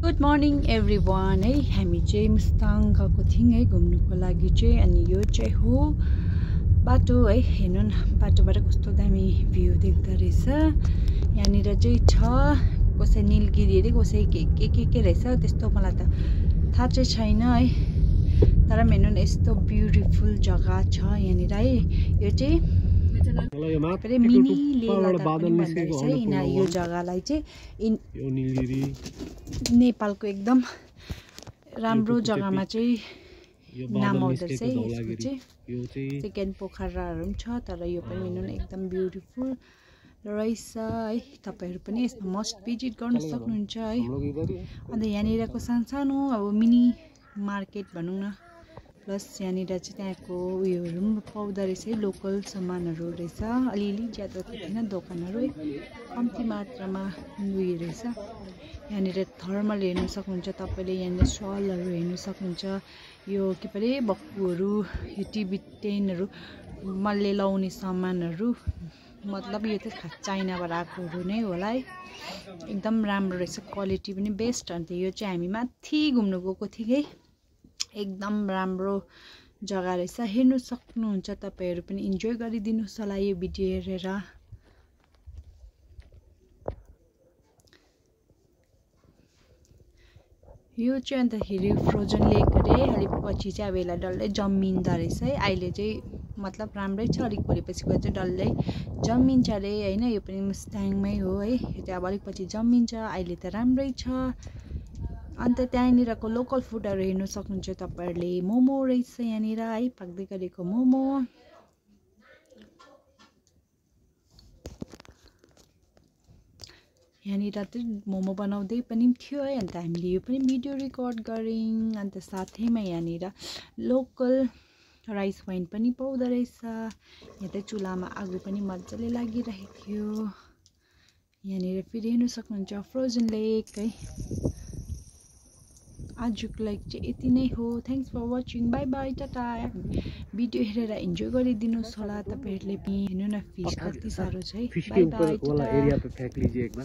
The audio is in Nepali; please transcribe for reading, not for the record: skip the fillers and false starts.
गुड मर्निङ एभ्रिवान है। हामी चाहिँ मुस्ताङ गएको थियौँ है घुम्नुको लागि चाहिँ। अनि यो चाहिँ हो बाटो है। हेर्नु न बाटोबाट कस्तो दामी भ्यू देख्दो रहेछ। यहाँनिर चाहिँ छ कसै निलगिरी अरे कसै के रहेछ त्यस्तो, मलाई त थाहा चाहिँ छैन है। तर हेर्नु न यस्तो ब्युटिफुल जग्गा छ यहाँनिर है। यो चाहिँ मिनी लेह लद्दाख पनि भन्दो रहेछ है यिनीहरू यो जग्गालाई चाहिँ। नेपालको एकदम राम्रो जग्गामा चाहिँ नाम आउँदो रहेछ है यसको चाहिँ। सेकेन्ड पोखराहरू पनि छ, तर यो पनि हेर्नु न एकदम ब्युटिफुल रहेछ है। तपाईँहरू पनि यसमा मस्ट भिजिट गर्न सक्नुहुन्छ है। अन्त यहाँनिरको सानो अब मिनी मार्केट भनौँ न, प्लस यहाँनिर चाहिँ त्यहाँको उयोहरू पनि पाउँदो रहेछ है, लोकल सामानहरू रहेछ। अलिअलि ज्यादा त थिएन दोकानहरू है, कम्ती मात्रामा उयो रहेछ। यहाँनिर थर्मल हेर्नु सक्नुहुन्छ तपाईँले, यहाँनिर सलहरू हेर्नु सक्नुहुन्छ। यो के परे बक्कुहरू, यो टिभी टेनहरू, मल्ले लाउने सामानहरू, मतलब यो त चाइनाबाट आएकोहरू नै होला है। एकदम राम्रो रहेछ, क्वालिटी पनि बेस्ट। अन्त यो चाहिँ हामी माथि घुम्नु गएको थियौँ है। एकदम राम्रो जग्गा रहेछ, हेर्नु सक्नुहुन्छ तपाईँहरू पनि। इन्जोय गरिदिनुहोस् होला यो भिडियो हेरेर। यो चाहिँ अन्तखेरि फ्रोजन लेक अरे। अलिक पछि चाहिँ अब यसलाई डल्लै जमिँदो रहेछ है। अहिले चाहिँ मतलब राम्रै छ, अलिक भोलिपछिको चाहिँ डल्लै जमिन्छ अरे होइन। यो पनि मुस्ताङमै हो है। यो चाहिँ अब अलिक पछि जमिन्छ, अहिले त राम्रै छ। अन्त त्यहाँनिरको लोकल फुडहरू हेर्नु सक्नुहुन्छ तपाईँहरूले। मोमो रहेछ यहाँनिर है, पाक्दै गरेको मोमो। यहाँनिर चाहिँ मोमो बनाउँदै पनि थियो है। अन्त हामीले यो पनि भिडियो रेकर्ड गऱ्यौँ। अन्त साथैमा यहाँनिर लोकल राइस वाइन पनि पाउँदो रहेछ। यहाँ चाहिँ चुलामा आगो पनि मजाले लागिरहेको थियो। यहाँनिर फेरि हेर्नु सक्नुहुन्छ फ्रोजन लेक है। आजको लागि चाहिँ यति नै हो। Thanks for watching, bye bye, ta-ta. Video हेरेर इन्जोय गरिदिनुहोस् होला तपाईँहरूले पनि। हेर्नु न फिस कति साह्रो छ है। By bye, Tata.